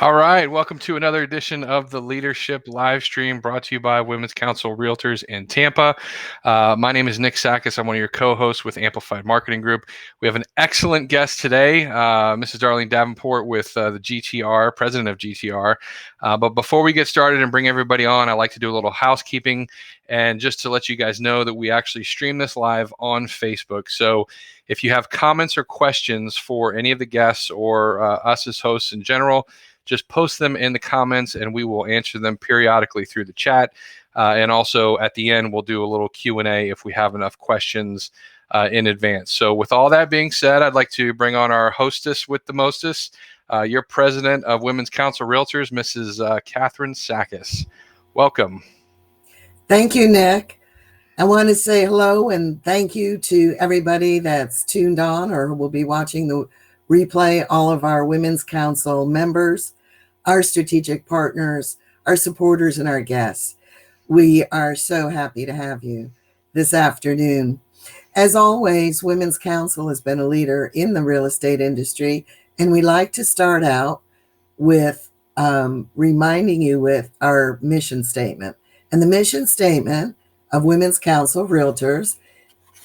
All right, welcome to another edition of the Leadership Livestream brought to you by Women's Council Realtors in Tampa. My name is Nick Sakis. I'm one of your co-hosts with Amplified Marketing Group. We have an excellent guest today, Mrs. Darlene Davenport with the GTR, president of GTR. But before we get started and bring everybody on, I like to do a little housekeeping and just to let you guys know that we actually stream this live on Facebook. So if you have comments or questions for any of the guests or us as hosts in general, just post them in the comments and we will answer them periodically through the chat. And also at the end, we'll do a little Q&A if we have enough questions in advance. So with all that being said, I'd like to bring on our hostess with the mostest, your president of Women's Council Realtors, Mrs. Catherine Sakis. Welcome. Thank you, Nick. I want to say hello and thank you to everybody that's tuned on or will be watching the replay, all of our Women's Council members, our strategic partners, our supporters, and our guests. We are so happy to have you this afternoon. As always, Women's Council has been a leader in the real estate industry, and we like to start out with reminding you with our mission statement. And the mission statement of Women's Council Realtors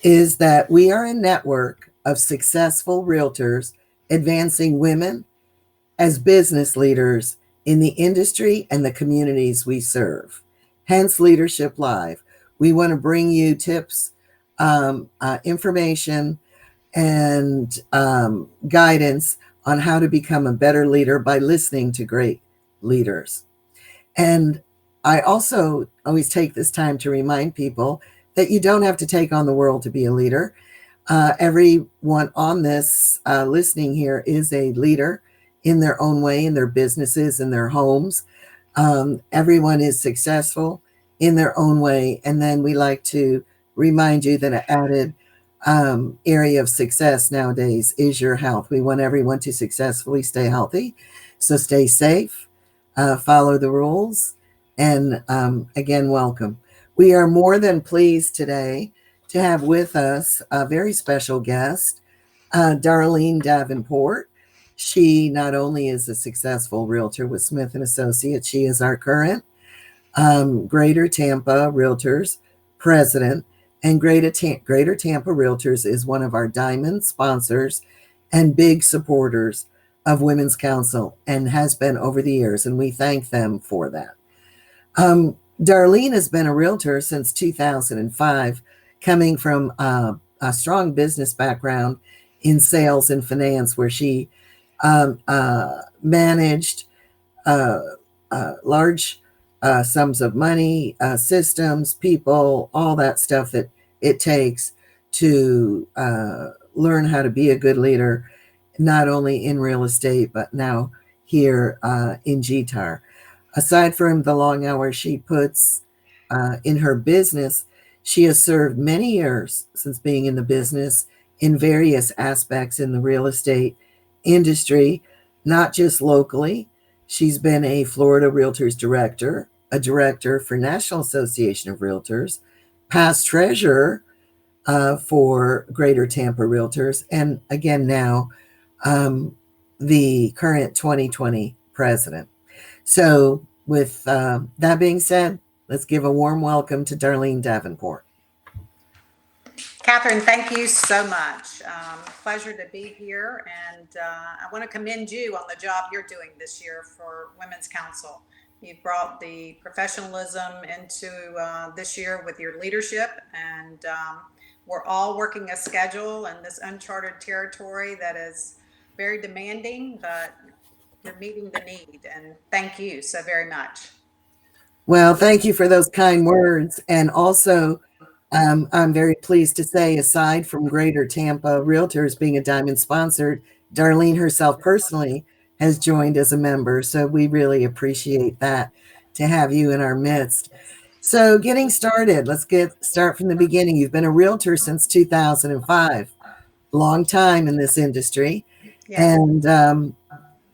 is that we are a network of successful realtors advancing women as business leaders in the industry and the communities we serve. Hence Leadership Live. We want to bring you tips, information, and guidance on how to become a better leader by listening to great leaders. And I also always take this time to remind people that you don't have to take on the world to be a leader. Everyone on this listening here is a leader in their own way, in their businesses, in their homes. Everyone is successful in their own way. And then we like to remind you that an added area of success nowadays is your health. We want everyone to successfully stay healthy. So stay safe, follow the rules, and again, welcome. We are more than pleased today to have with us a very special guest, Darlene Davenport. She not only is a successful realtor with Smith & Associates, she is our current Greater Tampa Realtors president, and Greater Tampa Realtors is one of our diamond sponsors and big supporters of Women's Council and has been over the years, and we thank them for that. Darlene has been a realtor since 2005, coming from a strong business background in sales and finance, where she managed large sums of money, systems, people, all that stuff that it takes to learn how to be a good leader, not only in real estate, but now here in GTR. Aside from the long hours she puts in her business, she has served many years since being in the business in various aspects in the real estate industry, not just locally. She's been a Florida Realtors Director, a director for National Association of Realtors, past treasurer for Greater Tampa Realtors, and again now the current 2020 president. So with that being said, let's give a warm welcome to Darlene Davenport. Catherine, thank you so much. Pleasure to be here. And I want to commend you on the job you're doing this year for Women's Council. You've brought the professionalism into this year with your leadership, and we're all working a schedule in this uncharted territory that is very demanding, but you're meeting the need, and thank you so very much. Well, thank you for those kind words. And also, I'm very pleased to say, aside from Greater Tampa Realtors being a diamond sponsored, Darlene herself personally has joined as a member. So we really appreciate that, to have you in our midst. So getting started, let's start from the beginning. You've been a realtor since 2005, long time in this industry. Yes. And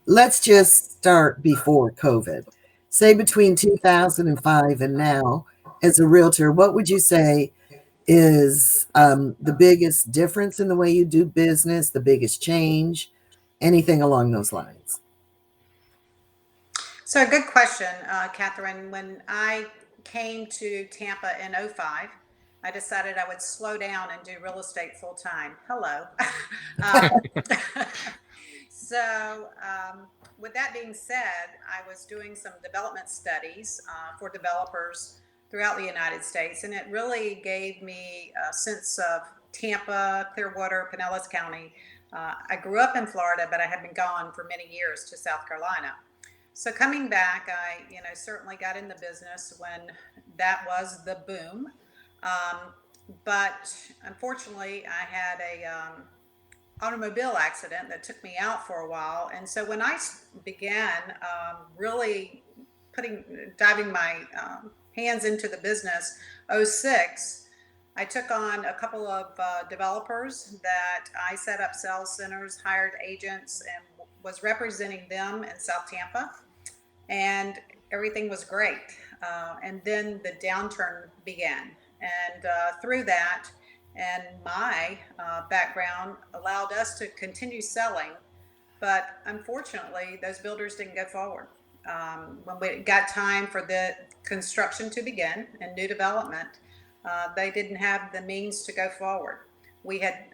let's just start before COVID. Say between 2005 and now, as a realtor, what would you say is the biggest difference in the way you do business, the biggest change, anything along those lines? So good question, Catherine. When I came to Tampa in '05, I decided I would slow down and do real estate full time. Hello. um, so with that being said, I was doing some development studies for developers throughout the United States, and it really gave me a sense of Tampa, Clearwater, Pinellas County. I grew up in Florida, but I had been gone for many years to South Carolina. So coming back, I certainly got in the business when that was the boom, but unfortunately, I had a automobile accident that took me out for a while. And so when I began really diving my hands into the business, '06, I took on a couple of developers that I set up sales centers, hired agents, and was representing them in South Tampa. And everything was great. And then the downturn began. And through that, and my background allowed us to continue selling. But unfortunately, those builders didn't go forward. When we got time for the construction to begin and new development, they didn't have the means to go forward. We had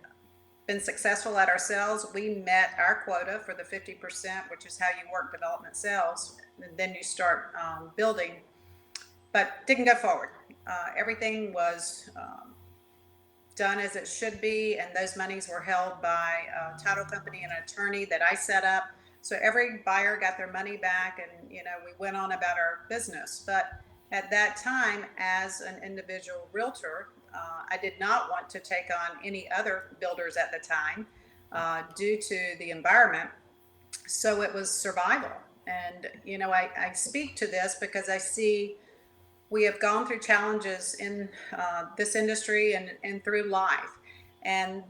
been successful at our sales. We met our quota for the 50%, which is how you work development sales. And then you start building, but didn't go forward. Everything was done as it should be, and those monies were held by a title company and an attorney that I set up. So every buyer got their money back, and we went on about our business. But at that time, as an individual realtor, I did not want to take on any other builders at the time due to the environment. So it was survival. And I speak to this because I see we have gone through challenges in this industry and through life. And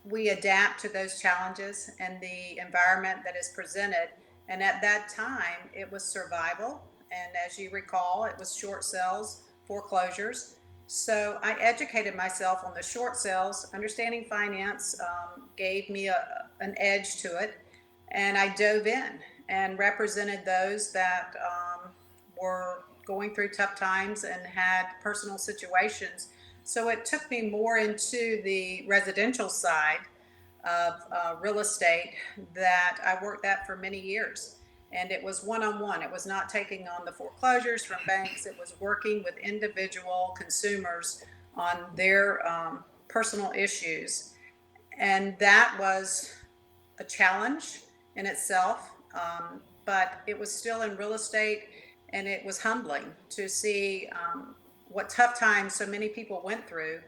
we adapt to those challenges and the environment that is presented. And at that time, it was survival. And as you recall, it was short sales, foreclosures. So I educated myself on the short sales. Understanding finance gave me an edge to it. And I dove in and represented those that were going through tough times and had personal situations. So it took me more into the residential side of real estate that I worked at for many years. And it was one-on-one. It was not taking on the foreclosures from banks. It was working with individual consumers on their personal issues. And that was a challenge in itself, but it was still in real estate, and it was humbling to see what tough times so many people went through.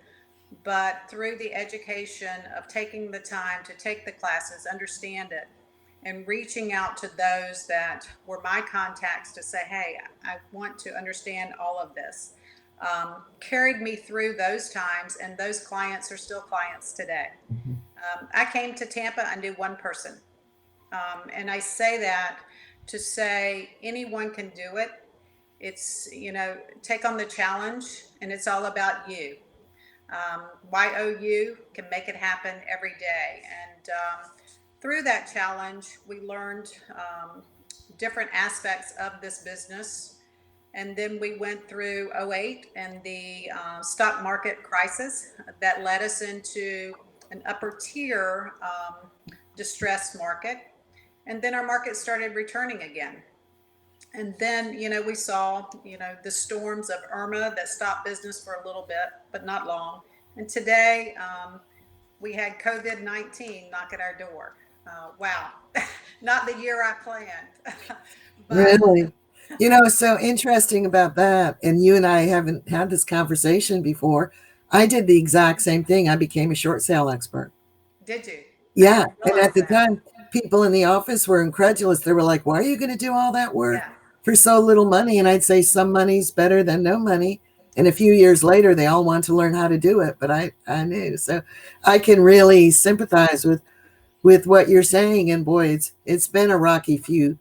But through the education of taking the time to take the classes, understand it, and reaching out to those that were my contacts to say, hey, I want to understand all of this, carried me through those times, and those clients are still clients today. I came to Tampa, I knew one person. And I say that to say anyone can do it. It's, take on the challenge, and it's all about you. YOU can make it happen every day. And through that challenge, we learned different aspects of this business. And then we went through '08 and the stock market crisis that led us into an upper tier distressed market. And then our market started returning again. And then, we saw, the storms of Irma that stopped business for a little bit, but not long. And today, we had COVID-19 knock at our door. Wow, not the year I planned. But, Really? So interesting about that. And you and I haven't had this conversation before. I did the exact same thing. I became a short sale expert. Did you? Yeah. And at the time, people in the office were incredulous. They were like, why are you going to do all that work for so little money? And I'd say some money's better than no money. And a few years later, they all want to learn how to do it. But I knew. So I can really sympathize with what you're saying. And boy, it's been a rocky few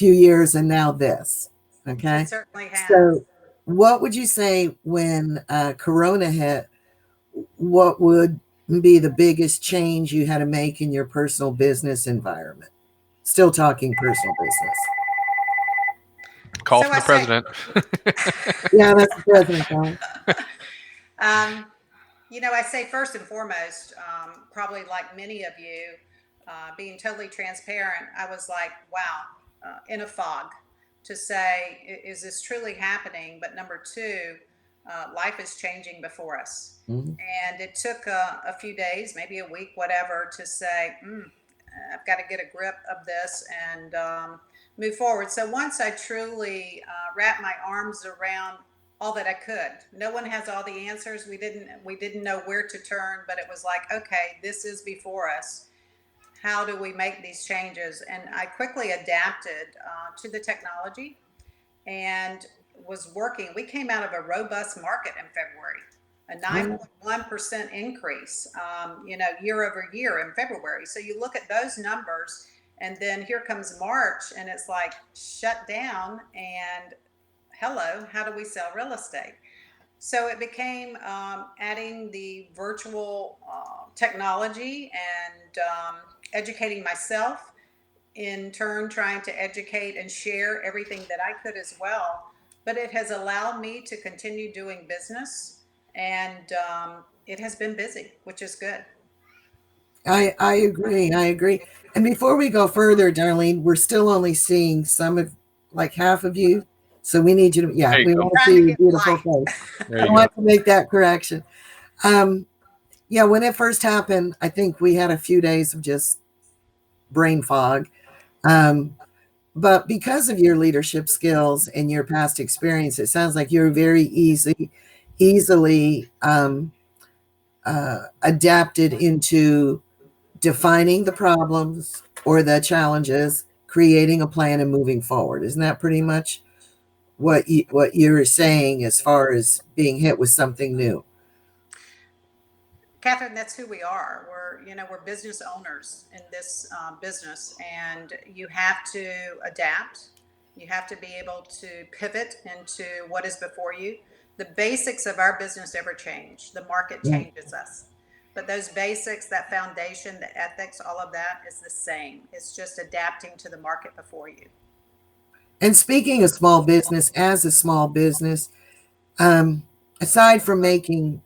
years, and now this. Okay. It certainly has. So what would you say when Corona hit? What would be the biggest change you had to make in your personal business environment? Still talking personal business. Call So for I the say, president. Yeah, that's the president calling. I say first and foremost, probably like many of you, being totally transparent, I was like, wow, in a fog to say, is this truly happening? But number two, life is changing before us. Mhm. And it took a few days, maybe a week, whatever, to say, I've got to get a grip of this and move forward. So once I truly wrapped my arms around all that I could. No one has all the answers. We didn't know where to turn, but it was like, okay, this is before us. How do we make these changes? And I quickly adapted to the technology and was working. We came out of a robust market in February, a 9.1% increase, year over year in February. So you look at those numbers, and then here comes March, and it's like shut down. And hello, how do we sell real estate? So it became adding the virtual technology and educating myself, in turn, trying to educate and share everything that I could as well. But it has allowed me to continue doing business, and it has been busy, which is good. I agree. I agree. And before we go further, Darlene, we're still only seeing some of, like half of you. So we need you to, yeah, There you we go. want to Trying see to your get beautiful light. face. There I you go. want to make that correction. Um, yeah, when it first happened, I think we had a few days of just brain fog. Um, but because of your leadership skills and your past experience, it sounds like you're very easily adapted into defining the problems or the challenges, creating a plan, and moving forward. Isn't that pretty much what you're saying as far as being hit with something new? Catherine, that's who we are. We're business owners in this business, and you have to adapt. You have to be able to pivot into what is before you. The basics of our business never change. The market Right. changes us. But those basics, that foundation, the ethics, all of that is the same. It's just adapting to the market before you. And speaking of small business, as a small business, um, aside from making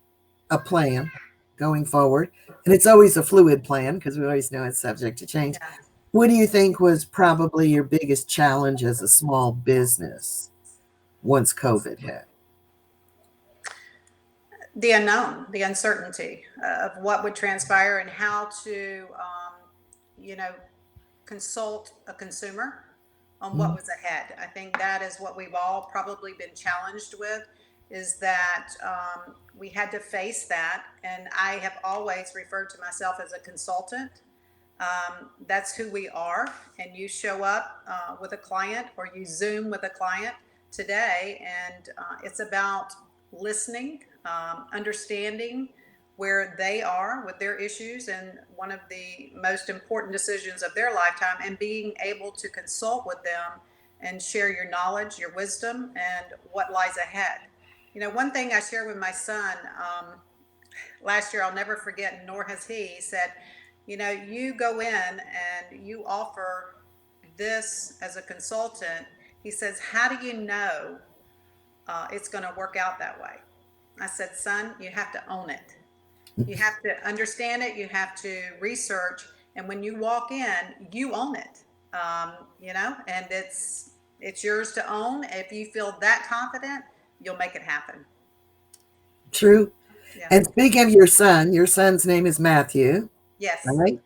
a plan going forward, and it's always a fluid plan because we always know it's subject to change. Yeah. What do you think was probably your biggest challenge as a small business once COVID hit? The unknown, the uncertainty of what would transpire and how to, you know, consult a consumer on what Mhm. was ahead. I think that is what we've all probably been challenged with, is that we had to face that. And I have always referred to myself as a consultant. That's who we are. And you show up with a client, or you Zoom with a client today, and it's about listening, understanding where they are with their issues and one of the most important decisions of their lifetime, and being able to consult with them and share your knowledge, your wisdom, and what lies ahead. One thing I share with my son, last year, I'll never forget, nor has he said, you go in and you offer this as a consultant. He says, how do you know it's going to work out that way? I said, son, you have to own it. You have to understand it. You have to research. And when you walk in, you own it. And it's yours to own. If you feel that confident, you'll make it happen. True. Yeah. And speaking of your son's name is Matthew, Yes. right?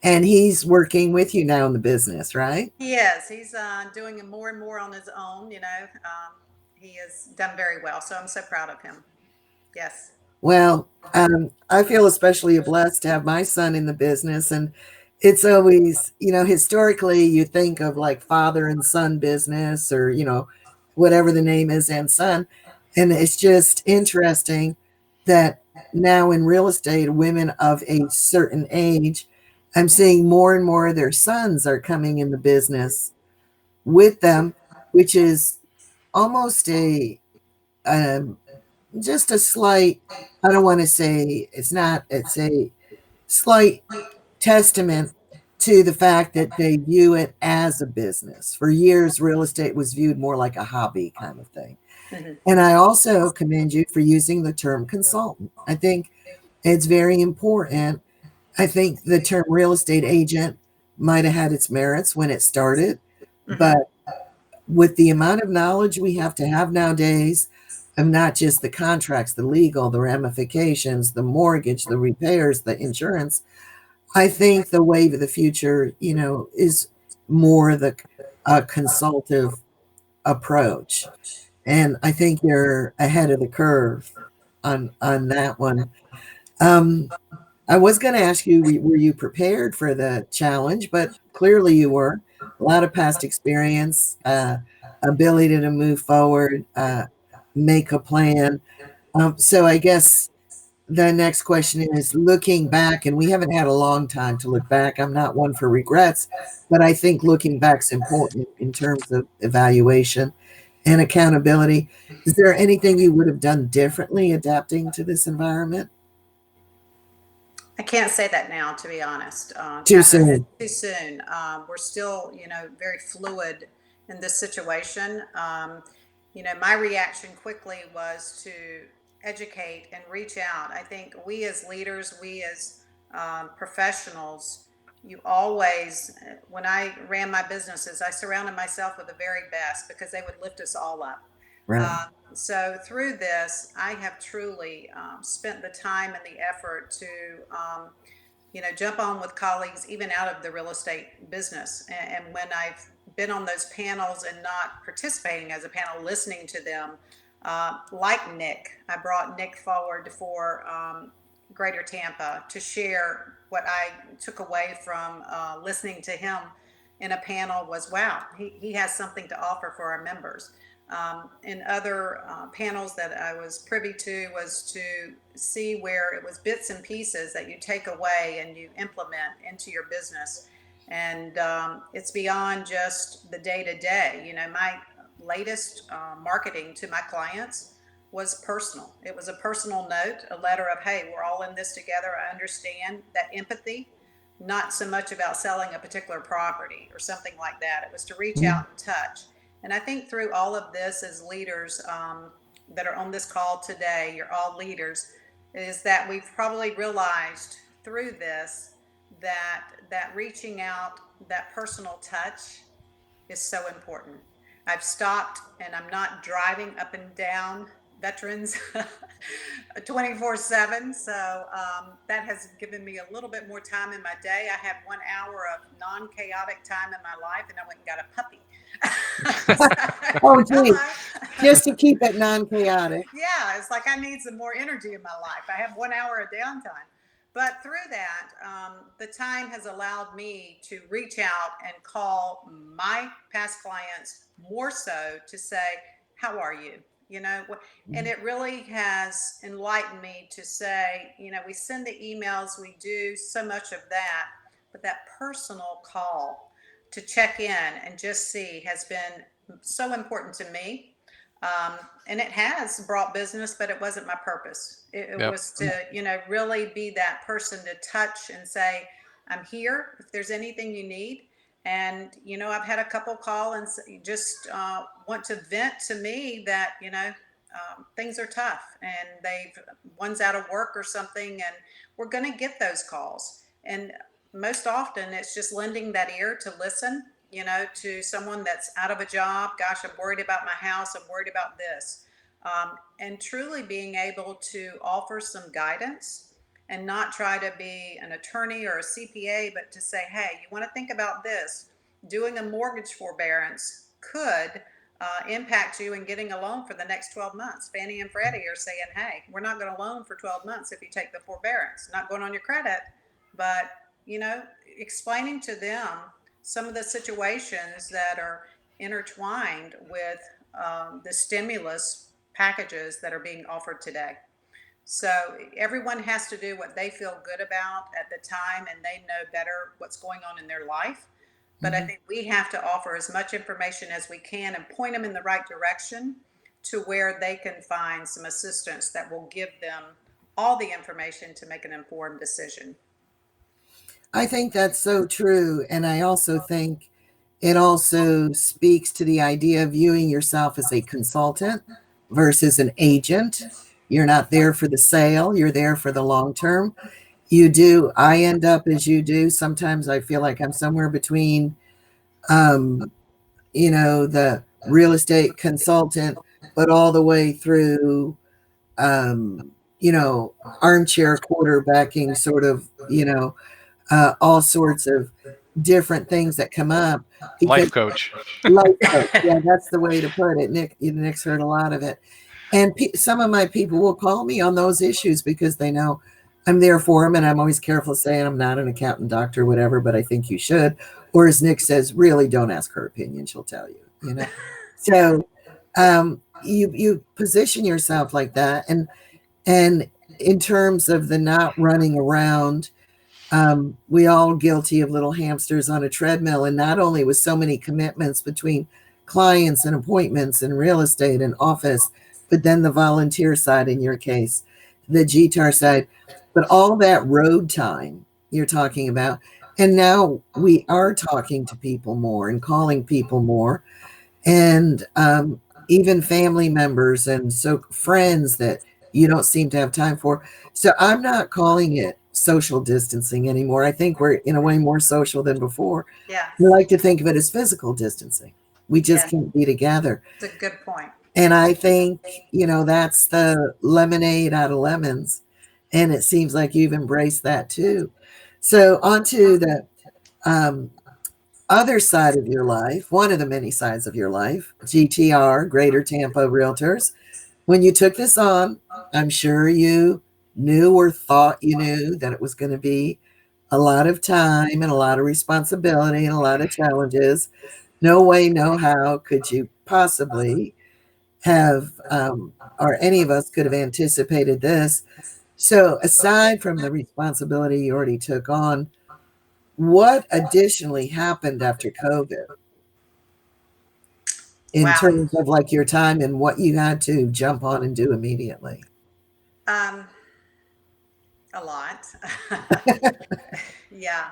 And he's working with you now in the business, right? He is. He's doing it more and more on his own. He has done very well. So I'm so proud of him. Yes. Well, I feel especially blessed to have my son in the business. And it's always, historically, you think of like father and son business or, whatever the name is, and son. And it's just interesting that now in real estate, women of a certain age, I'm seeing more and more of their sons are coming in the business with them, which is almost um, just a slight, I don't want to say it's not, it's a slight testament to the fact that they view it as a business. For years, real estate was viewed more like a hobby kind of thing. Mhm. And I also commend you for using the term consultant. I think it's very important. I think the term real estate agent might have had its merits when it started, Mhm. but with the amount of knowledge we have to have nowadays, of not just the contracts, the legal, the ramifications, the mortgage, the repairs, the insurance, I think the wave of the future, is more the consultative approach. And I think you're ahead of the curve on that one. Um, I was going to ask you, were you prepared for the challenge? But clearly you were. A lot of past experience, ability to move forward, make a plan. So I guess the next question is looking back, and we haven't had a long time to look back. I'm not one for regrets, but I think looking back's important in terms of evaluation and accountability. Is there anything you would have done differently adapting to this environment? I can't say that now, to be honest, Too Catherine. It's soon. too soon. We're still, very fluid in this situation. My reaction quickly was to educate and reach out. I think we as leaders, we as professionals, you always, when I ran my businesses, I surrounded myself with the very best because they would lift us all up. Right. So through this, I have truly spent the time and the effort to, jump on with colleagues even out of the real estate business. And when I've been on those panels and not participating as a panel, listening to them, like Nick, I brought Nick forward for Greater Tampa to share what I took away from listening to him in a panel was, wow, he has something to offer for our members. In other panels that I was privy to was to see where it was bits and pieces that you take away and you implement into your business. And it's beyond just the day to day. My latest marketing to my clients was personal. It was a personal note, a letter of, hey, we're all in this together. I understand that empathy, not so much about selling a particular property or something like that. It was to reach Mm. out and touch. And I think through all of this, as leaders that are on this call today, you're all leaders, is that we've probably realized through this that reaching out, that personal touch is so important. I've stopped and I'm not driving up and down veterans 24/7. So that has given me a little bit more time in my day. I have 1 hour of non chaotic time in my life, and I went and got a puppy. Oh, gee, Hello. just to keep it non-chaotic. Yeah, it's like I need some more energy in my life. I have 1 hour of downtime. But through that, the time has allowed me to reach out and call my past clients more so to say, how are you? And it really has enlightened me to say, we send the emails, we do so much of that, but that personal call to check in and just see has been so important to me. And it has brought business, but it wasn't my purpose. It Yep. was to, really be that person to touch and say, I'm here if there's anything you need. And, I've had a couple call and just want to vent to me that, things are tough and one's out of work or something. And we're going to get those calls. And most often it's just lending that ear to listen, to someone that's out of a job. Gosh, I'm worried about my house. I'm worried about this. And truly being able to offer some guidance and not try to be an attorney or a CPA, but to say, hey, you want to think about this. Doing a mortgage forbearance could impact you in getting a loan for the next 12 months. Fannie and Freddie are saying, hey, we're not going to loan for 12 months if you take the forbearance. Not going on your credit, but, explaining to them some of the situations that are intertwined with the stimulus packages that are being offered today. So everyone has to do what they feel good about at the time, and they know better what's going on in their life. But I Mhm. think we have to offer as much information as we can and point them in the right direction to where they can find some assistance that will give them all the information to make an informed decision. I think that's so true. And I also think it also speaks to the idea of viewing yourself as a consultant versus an agent. You're not there for the sale, you're there for the long term. You do, I end up as you do. Sometimes I feel like I'm somewhere between, um, the real estate consultant, but all the way through, um, you know, armchair quarterbacking, sort of, all sorts of different things that come up because Life coach. life coach, yeah, that's the way to put it. Nick's heard a lot of it, and some of my people will call me on those issues because they know I'm there for them, and I'm always careful saying I'm not an accountant, doctor, whatever, but I think you should. Or as Nick says, really don't ask her opinion; she'll tell you. So you position yourself like that, and in terms of the not running around, we all guilty of little hamsters on a treadmill. And not only with so many commitments between clients and appointments and real estate and office, but then the volunteer side in your case, the GTR side, but all that road time you're talking about. And now we are talking to people more and calling people more, and even family members and so friends that you don't seem to have time for. So I'm not calling it social distancing anymore. I think we're in a way more social than before. Yes. We like to think of it as physical distancing. We just Yes. can't be together. It's a good point. And I think, that's the lemonade out of lemons. And it seems like you've embraced that too. So on to the um, other side of your life, one of the many sides of your life, GTR, Greater Tampa Realtors. When you took this on, I'm sure you knew or thought you knew that it was going to be a lot of time and a lot of responsibility and a lot of challenges. No way, no how could you possibly have, or any of us could have anticipated this. So, aside from the responsibility you already took on, what additionally happened after COVID in Wow. terms of like your time and what you had to jump on and do immediately? Um, a lot. Yeah,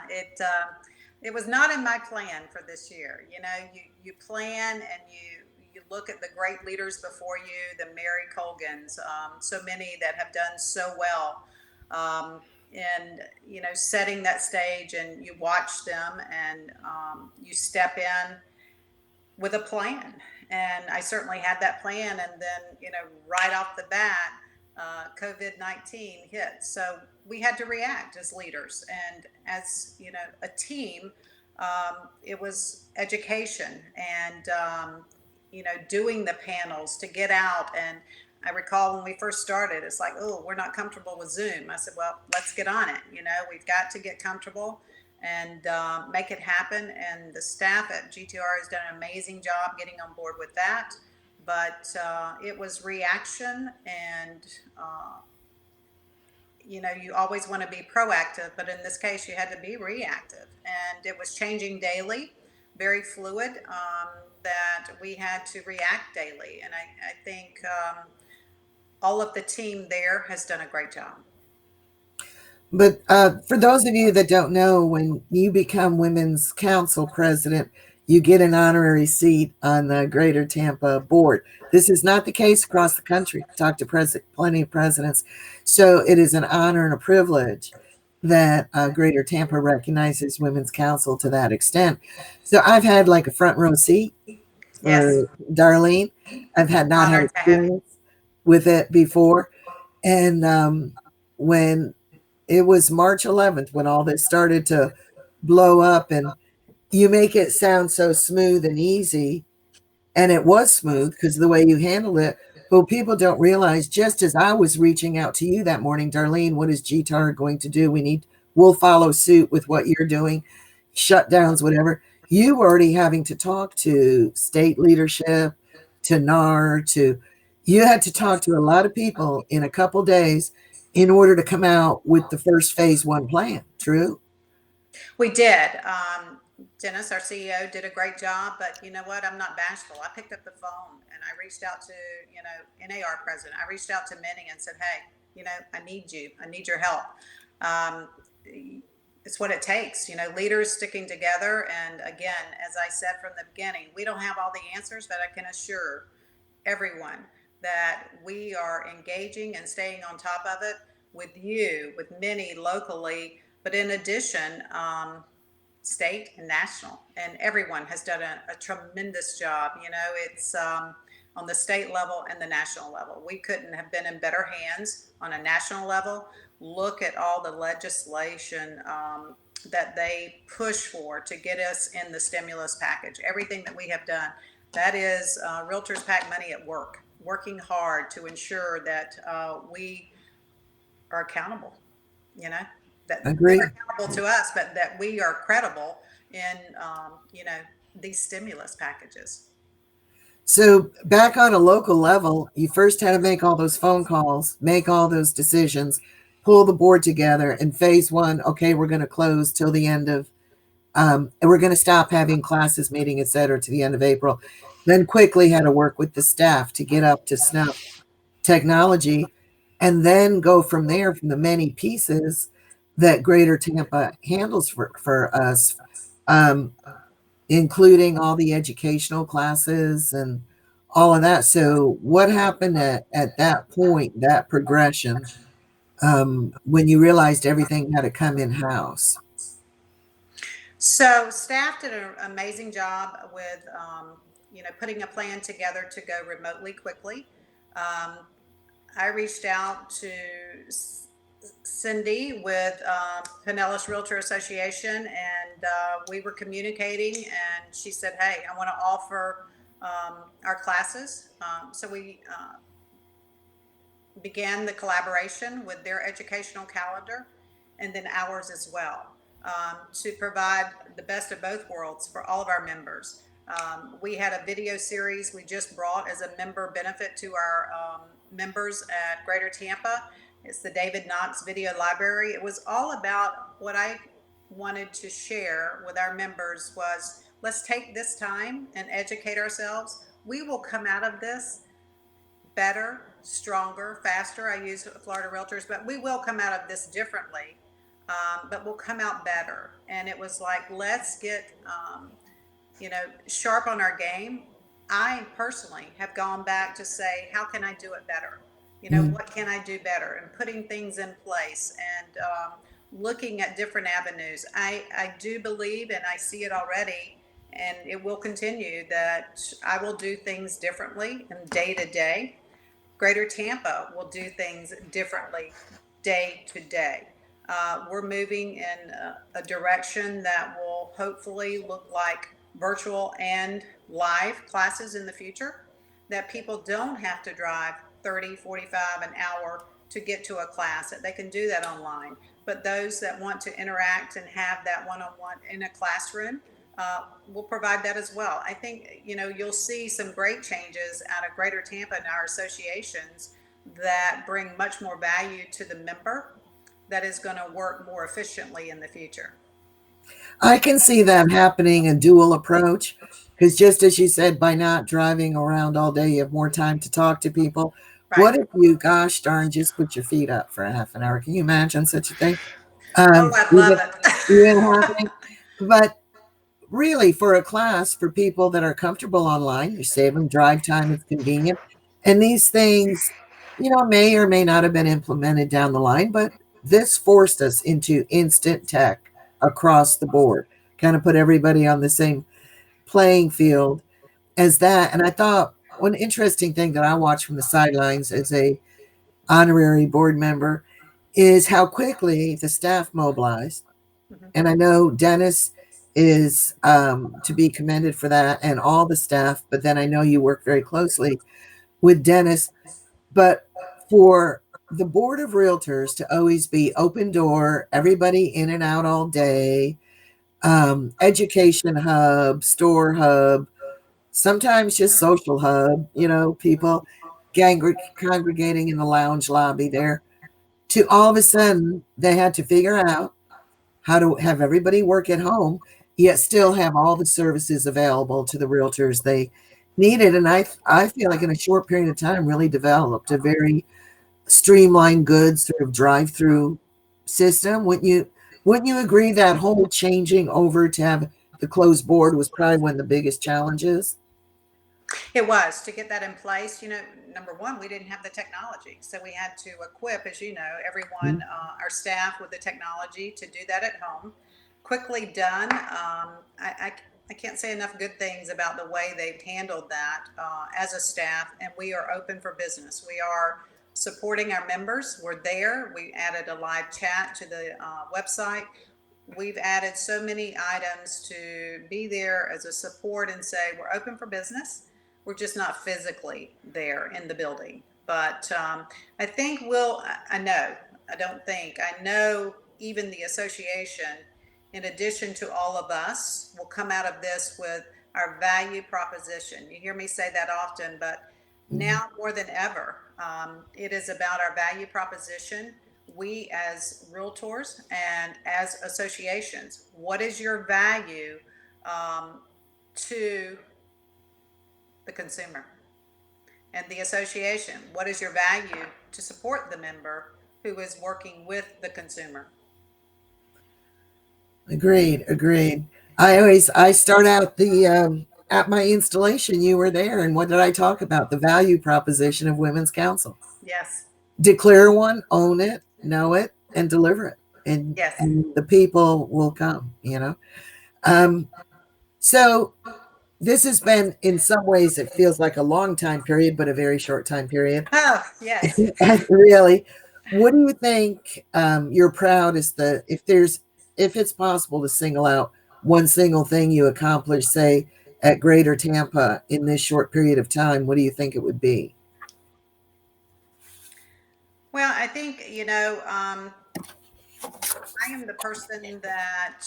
it was not in my plan for this year. You plan and you look at the great leaders before you, the Mary Colgans, so many that have done so well, in setting that stage, and you watch them, and you step in with a plan. And I certainly had that plan. And then, right off the bat, COVID 19 hit. So we had to react as leaders and as, a team. It was education and, doing the panels to get out. And I recall when we first started, it's like, oh, we're not comfortable with Zoom. I said, well, let's get on it. We've got to get comfortable and make it happen. And the staff at GTR has done an amazing job getting on board with that. But it was reaction, and you always want to be proactive, but in this case, you had to be reactive, and it was changing daily, very fluid. That we had to react daily, and I think all of the team there has done a great job. But for those of you that don't know, when you become Women's Council president, you get an honorary seat on the Greater Tampa board. This is not the case across the country. Talked to plenty of presidents. So it is an honor and a privilege that Greater Tampa recognizes Women's Council to that extent. So I've had like a front row seat Yes. for Darlene. I've not had Honored to have you. experience with it before. And when it was March 11th when all this started to blow up, and you make it sound so smooth and easy, and it was smooth because of the way you handled it. But people don't realize, just as I was reaching out to you that morning, Darlene, what is GTAR going to do? We'll follow suit with what you're doing, shutdowns, whatever. You were already having to talk to state leadership, to NAR, you had to talk to a lot of people in a couple days in order to come out with the first phase one plan. True? We did. Dennis, our CEO, did a great job, but you know what? I'm not bashful. I picked up the phone and I reached out to, NAR president. I reached out to Minnie and said, hey, I need you. I need your help. it's what it takes, leaders sticking together. And again, as I said from the beginning, we don't have all the answers, but I can assure everyone that we are engaging and staying on top of it with you, with many locally, but in addition, state and national, and everyone has done a tremendous job. It's on the state level and the national level. We couldn't have been in better hands on a national level. Look at all the legislation that they push for to get us in the stimulus package. Everything that we have done, that is Realtors PAC money at work, working hard to ensure that we are accountable, that Agree. they're accountable to us, but that we are credible in, these stimulus packages. So back on a local level, you first had to make all those phone calls, make all those decisions, pull the board together. And phase one, okay, we're going to close till the end of, and we're going to stop having classes, meeting, et cetera, to the end of April. Then quickly had to work with the staff to get up to snuff technology, and then go from there, from the many pieces that Greater Tampa handles for us, including all the educational classes and all of that. So what happened at that point, that progression, when you realized everything had to come in-house? So staff did an amazing job with, putting a plan together to go remotely quickly. I reached out to Cindy with Pinellas Realtor Association, and we were communicating, and she said, hey, I want to offer our classes. So we began the collaboration with their educational calendar and then ours as well, to provide the best of both worlds for all of our members. We had a video series we just brought as a member benefit to our members at Greater Tampa. It's the David Knox Video Library. It was all about what I wanted to share with our members was, let's take this time and educate ourselves. We will come out of this better, stronger, faster. I use Florida Realtors, but we will come out of this differently, but we'll come out better. And it was like, let's get, sharp on our game. I personally have gone back to say, how can I do it better? What can I do better? And putting things in place and looking at different avenues. I do believe, and I see it already, and it will continue, that I will do things differently and day to day. Greater Tampa will do things differently day to day. We're moving in a direction that will hopefully look like virtual and live classes in the future, that people don't have to drive 30, 45 an hour to get to a class, that they can do that online. But those that want to interact and have that one-on-one in a classroom, we'll provide that as well. I think, you'll see some great changes out of Greater Tampa and our associations that bring much more value to the member, that is going to work more efficiently in the future. I can see that happening, a dual approach, because just as you said, by not driving around all day, you have more time to talk to people. Right. What if you, gosh darn, just put your feet up for a half an hour? Can you imagine such a thing? I love it. But really, for a class, for people that are comfortable online, you save them drive time, it's convenient. And these things, may or may not have been implemented down the line, but this forced us into instant tech across the board, kind of put everybody on the same playing field as that. And I thought one interesting thing that I watched from the sidelines as a honorary board member is how quickly the staff mobilized. Mm-hmm. And I know Dennis is to be commended for that, and all the staff, but then I know you work very closely with Dennis. But for the board of realtors to always be open door, everybody in and out all day, education hub, store hub, sometimes just social hub, people congregating in the lounge lobby there, to all of a sudden they had to figure out how to have everybody work at home, yet still have all the services available to the realtors they needed. And I feel like in a short period of time really developed a very streamlined, good sort of drive-through system. Wouldn't Wouldn't you agree that whole changing over to have the closed board was probably one of the biggest challenges? It was to get that in place. Number one, we didn't have the technology. So we had to equip, as you know, everyone, our staff with the technology to do that at home. Quickly done. I can't say enough good things about the way they've handled that as a staff, and we are open for business. We are supporting our members. We're there. We added a live chat to the website. We've added so many items to be there as a support and say we're open for business. We're just not physically there in the building. But I think I know even the association, in addition to all of us, will come out of this with our value proposition. You hear me say that often, but now more than ever, it is about our value proposition. We as realtors and as associations, what is your value to the consumer and the association? What is your value to support the member who is working with the consumer? Agreed. I start out the at my installation. You were there, and what did I talk about? The value proposition of Women's Council. Yes. Declare one, own it, know it, and deliver it, and Yes. the people will come. So this has been, in some ways, it feels like a long time period, but a very short time period. Oh, yes. Really, what do you think you're proudest if it's possible to single out one single thing you accomplished, say at Greater Tampa in this short period of time? What do you think it would be? Well, I think, I am the person that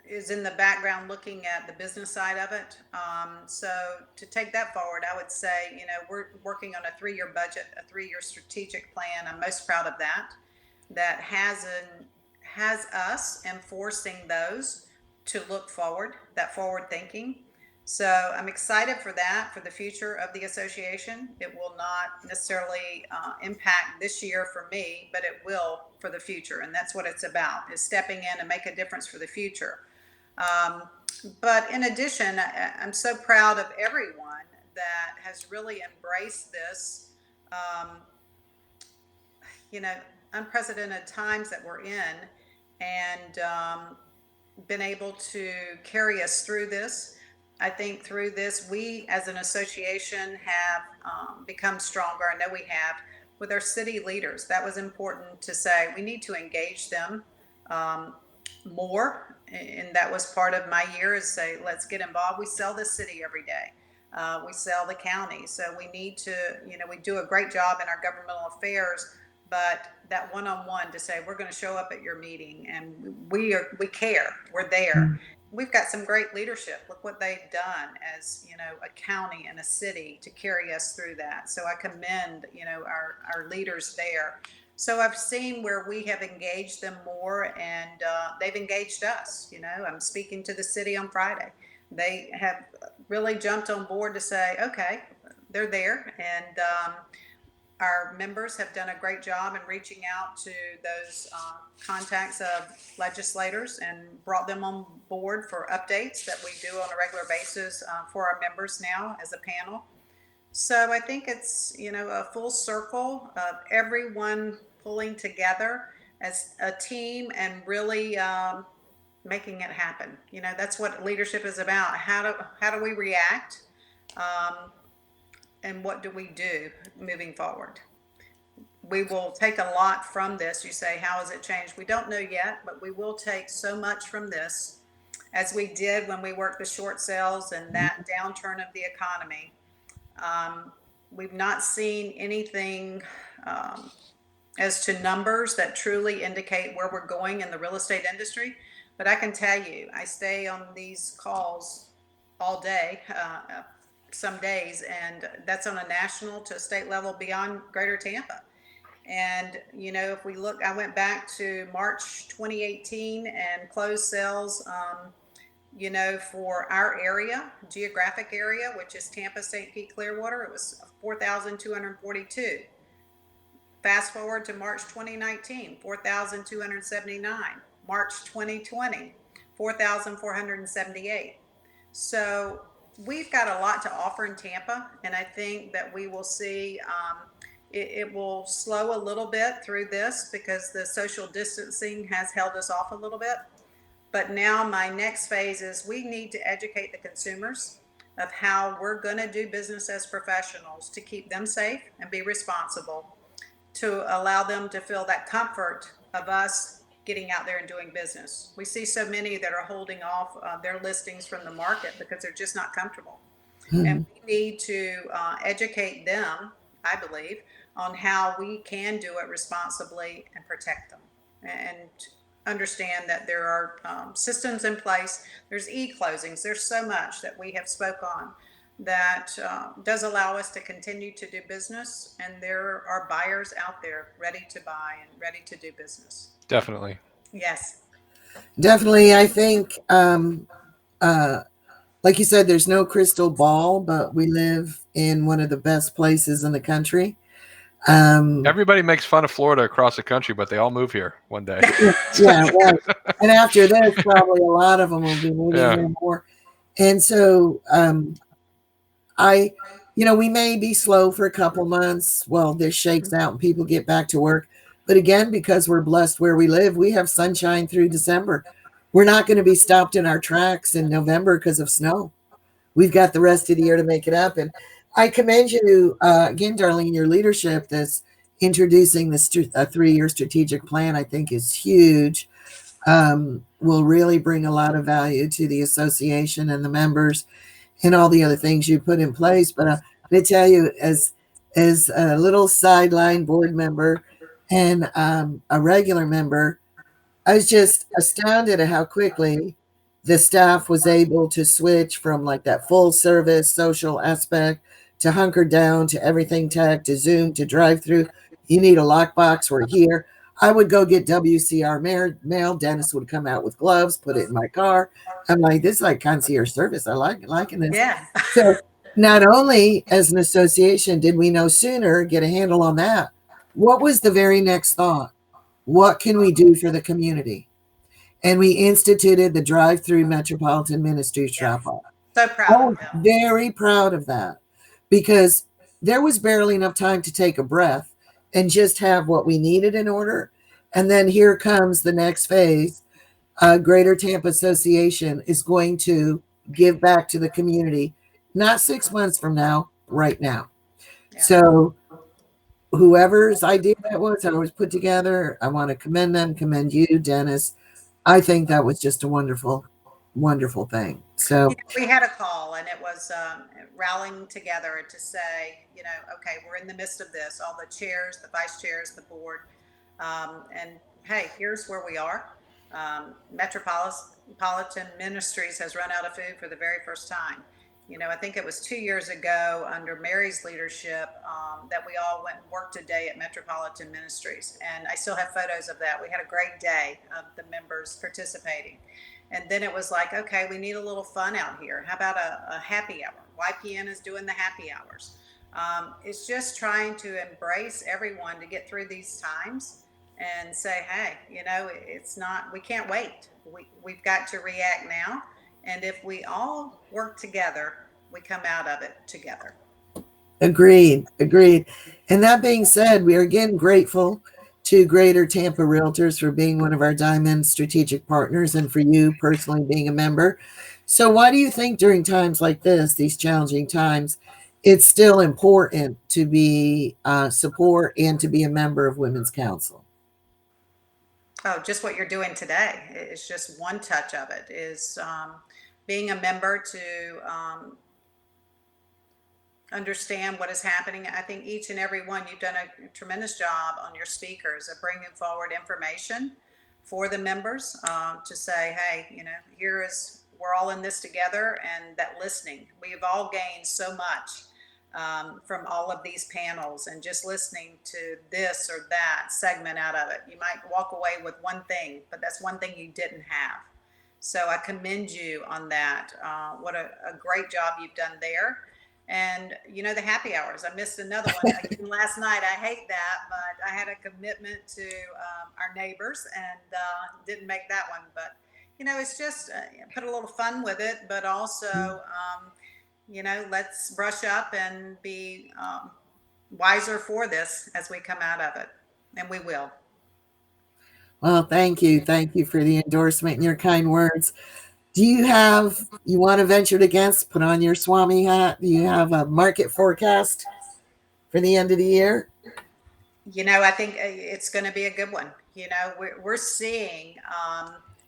is in the background looking at the business side of it. So to take that forward, I would say, we're working on a 3-year budget, a 3-year strategic plan. I'm most proud of that. That has us enforcing those to look forward, that forward thinking. So I'm excited for that, for the future of the association. It will not necessarily impact this year for me, but it will for the future. And that's what it's about, is stepping in and make a difference for the future. But in addition, I'm so proud of everyone that has really embraced this, unprecedented times that we're in, and been able to carry us through this. I think through this, we as an association have become stronger. I know we have with our city leaders. That was important to say. We need to engage them more, and that was part of my year, is say, let's get involved. We sell the city every day. We sell the county. So we need to, we do a great job in our governmental affairs, but that one-on-one to say, we're going to show up at your meeting and we care, we're there. We've got some great leadership. Look what they've done as, a county and a city to carry us through that. So I commend, our leaders there. So I've seen where we have engaged them more, and they've engaged us. I'm speaking to the city on Friday. They have really jumped on board to say, okay, they're there. And our members have done a great job in reaching out to those contacts of legislators and brought them on board for updates that we do on a regular basis for our members now as a panel. So I think it's, a full circle of everyone pulling together as a team and really making it happen. That's what leadership is about. How do we react? And what do we do moving forward? We will take a lot from this. You say, how has it changed? We don't know yet, but we will take so much from this, as we did when we worked the short sales and that downturn of the economy. We've not seen anything as to numbers that truly indicate where we're going in the real estate industry. But I can tell you, I stay on these calls all day, some days, and that's on a national to state level beyond Greater Tampa. And, if we look, I went back to March 2018 and closed sales, for our area, geographic area, which is Tampa, St. Pete, Clearwater, it was 4,242. Fast forward to March 2019, 4,279. March 2020, 4,478. So we've got a lot to offer in Tampa, and I think that we will see it will slow a little bit through this because the social distancing has held us off a little bit. But now my next phase is we need to educate the consumers of how we're going to do business as professionals to keep them safe and be responsible, to allow them to feel that comfort of us getting out there and doing business. We see so many that are holding off their listings from the market because they're just not comfortable. And we need to educate them, I believe, on how we can do it responsibly and protect them. And understand that there are systems in place. There's e-closings. There's so much that we have spoke on that does allow us to continue to do business. And there are buyers out there ready to buy and ready to do business. Definitely. Yes. Definitely. I think, like you said, there's no crystal ball, but we live in one of the best places in the country. Everybody makes fun of Florida across the country, but they all move here one day. Yeah, right. And after this, probably a lot of them will be moving Yeah. here more. And so, we may be slow for a couple months while this shakes out and people get back to work. But again, because we're blessed where we live, we have sunshine through December. We're not going to be stopped in our tracks in November because of snow. We've got the rest of the year to make it up. And I commend you again, Darlene, your leadership. This introducing this a 3-year strategic plan, I think, is huge. Will really bring a lot of value to the association and the members and all the other things you put in place. But I'm going to tell you, as a little sideline board member and a regular member, I was just astounded at how quickly the staff was able to switch from like that full service social aspect to hunker down to everything tech to Zoom to drive through. You need a lockbox, we're here. I would go get WCR mail. Dennis would come out with gloves, put it in my car. I'm like, this is like concierge service. I liking this. Yeah. So not only as an association did we no sooner get a handle on that, what was the very next thought? What can we do for the community? And we instituted the drive-through Metropolitan Ministries drop-off. So I proud was of them. very proud of that because there was barely enough time to take a breath and just have what we needed in order. And then here comes the next phase. Greater Tampa Association is going to give back to the community, not 6 months from now, right now. Yeah. So whoever's idea that was put together, I want to commend them, commend you, Dennis. I think that was just a wonderful, wonderful thing. So we had a call, and it was rallying together to say, okay, we're in the midst of this, all the chairs, the vice chairs, the board, and hey, here's where we are. Metropolitan Ministries has run out of food for the very first time. I think it was 2 years ago under Mary's leadership that we all went and worked a day at Metropolitan Ministries. And I still have photos of that. We had a great day of the members participating. And then it was like, okay, we need a little fun out here. How about a happy hour? YPN is doing the happy hours. It's just trying to embrace everyone to get through these times and say, hey, it's not, we can't wait. We've got to react now. And if we all work together, we come out of it together. Agreed. And that being said, we are again grateful to Greater Tampa Realtors for being one of our Diamond strategic partners and for you personally being a member. So why do you think during times like this, these challenging times, it's still important to be support and to be a member of Women's Council? Oh, just what you're doing today. It's just one touch of it is being a member to understand what is happening. I think each and every one, you've done a tremendous job on your speakers of bringing forward information for the members to say, hey, we're all in this together, and that listening. We've all gained so much from all of these panels and just listening to this or that segment out of it. You might walk away with one thing, but that's one thing you didn't have. So I commend you on that. What a great job you've done there. And the happy hours. I missed another one again last night. I hate that, but I had a commitment to our neighbors and didn't make that one. But it's just put a little fun with it, but also let's brush up and be wiser for this as we come out of it, and we will. Well, thank you for the endorsement and your kind words. Do you want to venture against, put on your Swami hat? Do you have a market forecast for the end of the year? I think it's going to be a good one. We're seeing,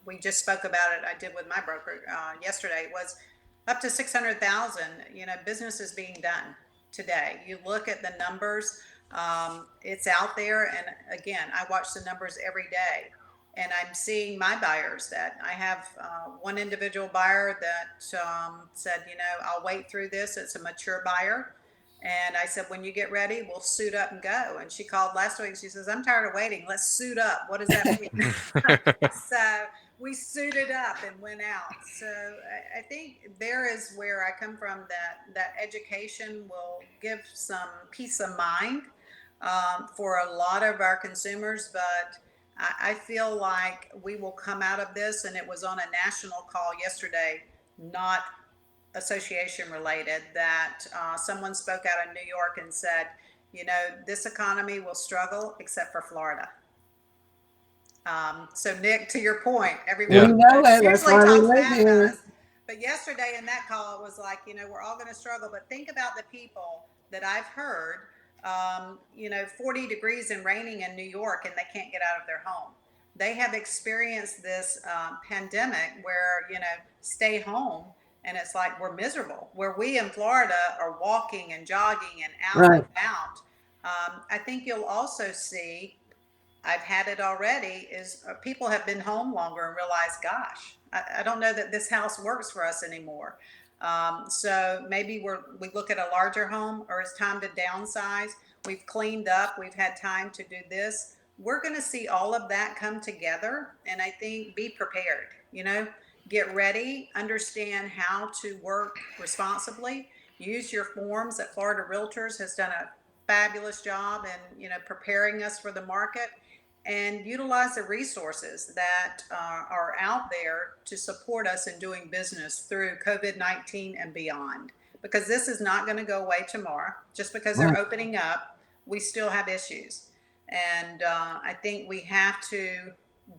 we just spoke about it, I did with my broker yesterday, was up to 600,000, business is being done today. You look at the numbers, it's out there. And again, I watch the numbers every day. And I'm seeing my buyers that I have one individual buyer that said, I'll wait through this. It's a mature buyer. And I said, when you get ready, we'll suit up and go. And she called last week. She says, I'm tired of waiting. Let's suit up. What does that mean? So we suited up and went out. So I think there is where I come from, that education will give some peace of mind for a lot of our consumers. But I feel like we will come out of this, and it was on a national call yesterday, not association related, that someone spoke out in New York and said, this economy will struggle except for Florida. So Nick, to your point, everyone usually talks bad about us. But yesterday in that call, it was like, we're all going to struggle. But think about the people that I've heard, 40 degrees and raining in New York, and they can't get out of their home. They have experienced this pandemic where, stay home. And it's like we're miserable, where we in Florida are walking and jogging and out and about. I think you'll also see, I've had it already, is people have been home longer and realized, gosh, I don't know that this house works for us anymore. So maybe we look at a larger home, or it's time to downsize. We've cleaned up. We've had time to do this. We're going to see all of that come together. And I think be prepared, get ready, understand how to work responsibly, use your forms. That Florida Realtors has done a fabulous job in, preparing us for the market, and utilize the resources that are out there to support us in doing business through COVID-19 and beyond. Because this is not going to go away tomorrow. Just because they're opening up, we still have issues. And I think we have to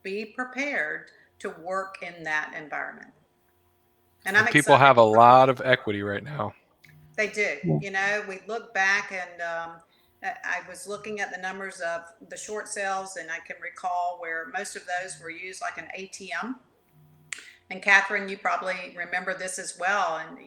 be prepared to work in that environment. And people have a lot of equity right now. They do. We look back, and I was looking at the numbers of the short sales, and I can recall where most of those were used like an ATM. And Catherine, you probably remember this as well. And,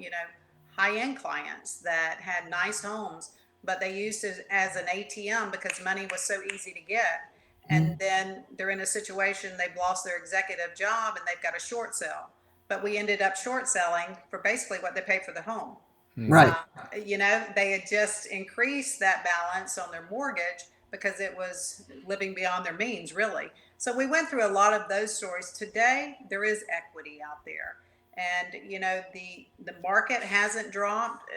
high-end clients that had nice homes, but they used it as an ATM because money was so easy to get. And then they're in a situation, they've lost their executive job and they've got a short sale. But we ended up short selling for basically what they paid for the home. Right. They had just increased that balance on their mortgage because it was living beyond their means, really. So we went through a lot of those stories. Today, there is equity out there. And, the market hasn't dropped.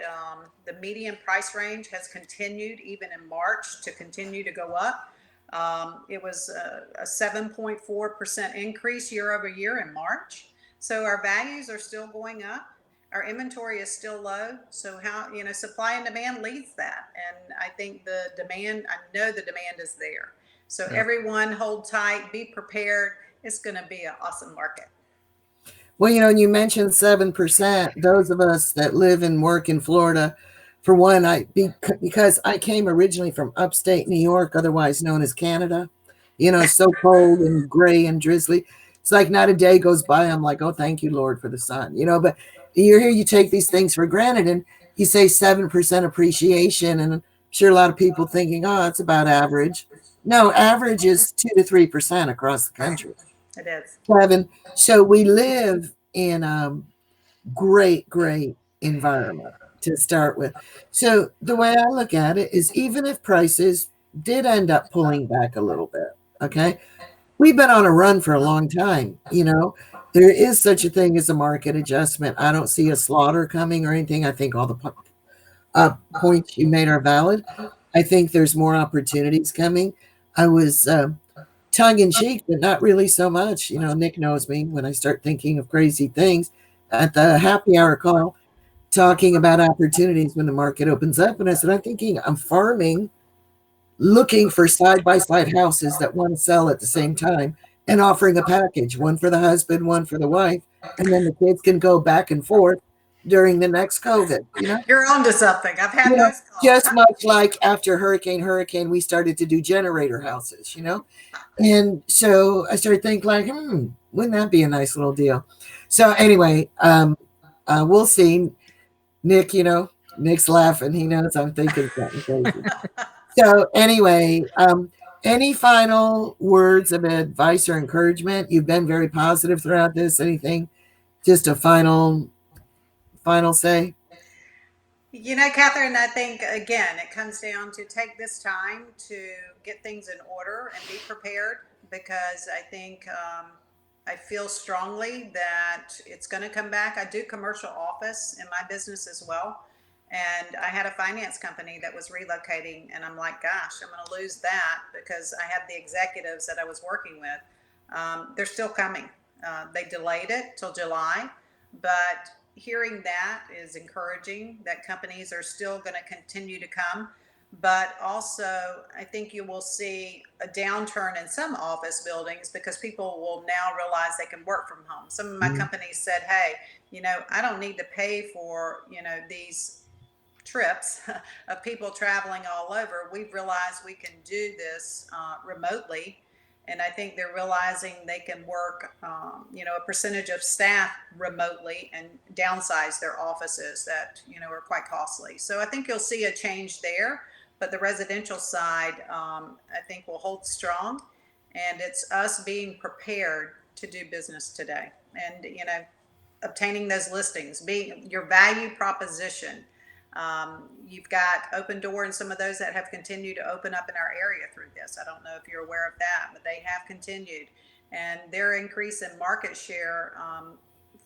The median price range has continued, even in March, to continue to go up. It was a 7.4% increase year over year in March. So our values are still going up. Our inventory is still low. So how, supply and demand leads that. And I think I know the demand is there. So everyone hold tight, be prepared. It's going to be an awesome market. Well, and you mentioned 7%. Those of us that live and work in Florida, for one, because I came originally from upstate New York, otherwise known as Canada, so cold and gray and drizzly. It's like not a day goes by, I'm like, oh, thank you, Lord, for the sun, but you're here, you take these things for granted, and you say 7% appreciation, and I'm sure a lot of people thinking, oh, it's about average. No, average is 2 to 3% across the country. It is. Kevin, so we live in a great environment to start with. So the way I look at it is, even if prices did end up pulling back a little bit, okay, we've been on a run for a long time. There is such a thing as a market adjustment. I don't see a slaughter coming or anything. I think all the points you made are valid. I think there's more opportunities coming. I was tongue in cheek, but not really so much. You know, Nick knows me when I start thinking of crazy things at the happy hour call, talking about opportunities when the market opens up. And I said, I'm farming, looking for side by side houses that want to sell at the same time and offering a package, one for the husband, one for the wife. And then the kids can go back and forth during the next COVID, you know? You're onto something. I've had You know, those calls. just much like after Hurricane, we started to do generator houses, you know? And so I started thinking like, wouldn't that be a nice little deal? So anyway, we'll see. Nick, you know, Nick's laughing. He knows I'm thinking something crazy. So anyway, any final words of advice or encouragement? You've been very positive throughout this. Anything? Just a final say? You know, Catherine, I think again, it comes down to take this time to get things in order and be prepared, because I think I feel strongly that it's going to come back. I do commercial office in my business as well. And I had a finance company that was relocating, and I'm like, gosh, I'm going to lose that, because I had the executives that I was working with. They're still coming. They delayed it till July, but hearing that is encouraging that companies are still going to continue to come. But also, I think you will see a downturn in some office buildings because people will now realize they can work from home. Some of my companies said, hey, you know, I don't need to pay for, you know, these trips of people traveling all over. We've realized we can do this remotely. And I think they're realizing they can work, you know, a percentage of staff remotely and downsize their offices that, you know, are quite costly. So I think you'll see a change there. But the residential side, I think, will hold strong. And it's us being prepared to do business today. And, you know, obtaining those listings, being your value proposition. You've got Open Door and some of those that have continued to open up in our area through this. I don't know if you're aware of that, but they have continued. And their increase in market share,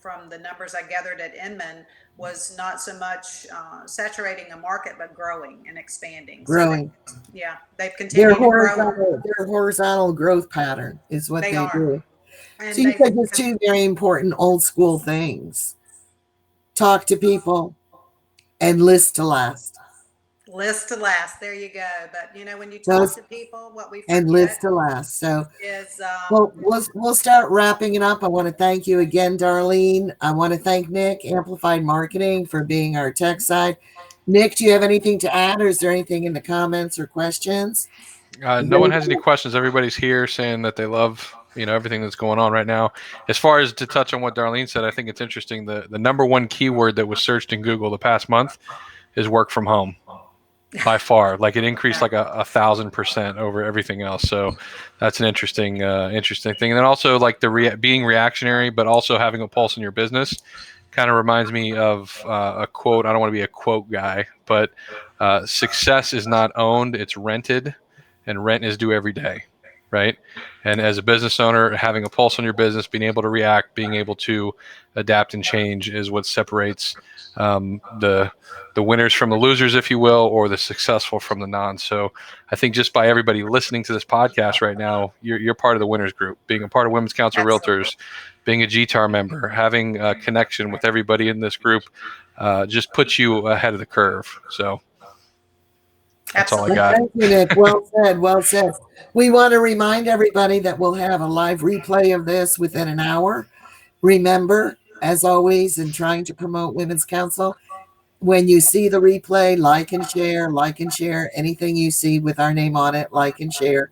from the numbers I gathered at Inman, was not so much saturating a market, but growing and expanding. Growing. So yeah, they've continued to grow. Their horizontal growth pattern is what they do. And so you said there's two very important old school things. Talk to people and list to last. List to last. There you go. But you know, when you talk to people, what we forget and list to last. So is well, we'll start wrapping it up. I want to thank you again, Darlene. I want to thank Nick, Amplified Marketing, for being our tech side. Nick, do you have anything to add, or is there anything in the comments or questions? No one has any questions. Everybody's here saying that they love, you know, everything that's going on right now. As far as to touch on what Darlene said, I think it's interesting. The number one keyword that was searched in Google the past month is work from home, by far. Like it increased like 1,000% over everything else. So that's an interesting thing. And then also like the being reactionary, but also having a pulse in your business. Kind of reminds me of a quote. I don't want to be a quote guy, but success is not owned, it's rented, and rent is due every day, right? And as a business owner, having a pulse on your business, being able to react, being able to adapt and change is what separates the winners from the losers, if you will, or the successful from the non. So I think just by everybody listening to this podcast right now, you're part of the winners group. Being a part of Women's Council Realtors, being a GTR member, having a connection with everybody in this group, just puts you ahead of the curve. So that's all I got. Thank you, Nick. Well said. Well said. We want to remind everybody that we'll have a live replay of this within an hour. Remember, as always, in trying to promote Women's Council, when you see the replay, like and share anything you see with our name on it, like and share.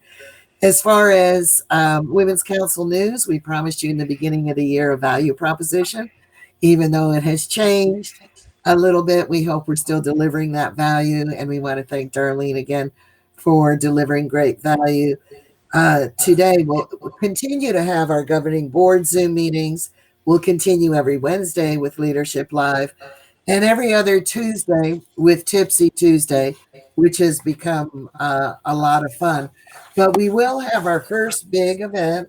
As far as Women's Council news, we promised you in the beginning of the year a value proposition. Even though it has changed a little bit, we hope we're still delivering that value. And we want to thank Darlene again for delivering great value. Today, we'll continue to have our governing board Zoom meetings. We'll continue every Wednesday with Leadership Live, and every other Tuesday with Tipsy Tuesday, which has become a lot of fun. But we will have our first big event.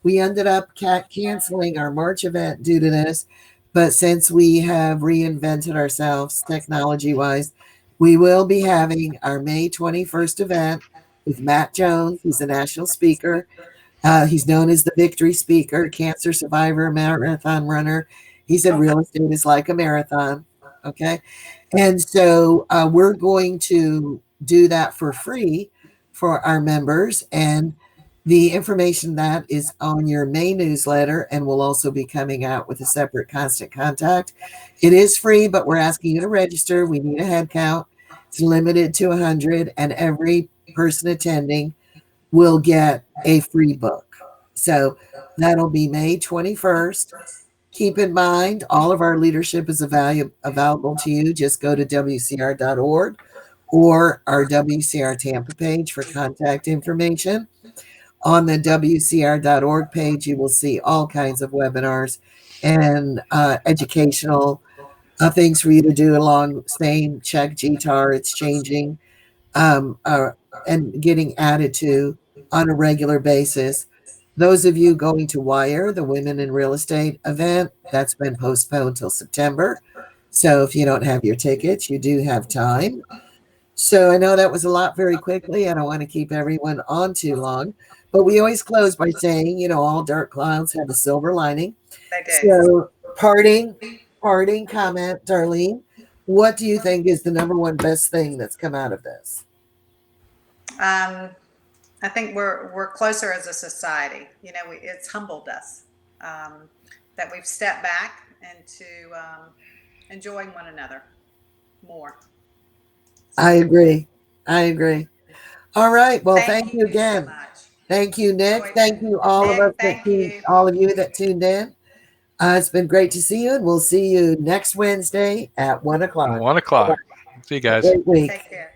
We ended up canceling our March event due to this. But since we have reinvented ourselves technology-wise, We will be having our May 21st event with Matt Jones. He's a national speaker. He's known as the victory speaker, cancer survivor, marathon runner. He said real estate is like a marathon. Okay. And so we're going to do that for free for our members. And the information that is on your May newsletter and will also be coming out with a separate constant contact. It is free, but we're asking you to register. We need a head count. It's limited to 100, and every person attending will get a free book. So that'll be May 21st. Keep in mind, all of our leadership is available to you. Just go to WCR.org or our WCR Tampa page for contact information. On the WCR.org page, you will see all kinds of webinars and educational things for you to do along same check GTR. It's changing and getting added to on a regular basis. Those of you going to WIRE, the Women in Real Estate event, that's been postponed till September. So if you don't have your tickets, you do have time. So I know that was a lot very quickly. I don't want to keep everyone on too long, but we always close by saying, you know, all dark clouds have a silver lining. They do. So parting comment, Darlene, what do you think is the number one best thing that's come out of this? I think we're closer as a society. You know, it's humbled us that we've stepped back into enjoying one another more. I agree. All right. Well, thank you again. So much. Thank you, Nick. Thank you, all of us all of you that tuned in. It's been great to see you, and we'll see you next Wednesday at 1 o'clock. 1 o'clock. See you guys. Great week. Take care.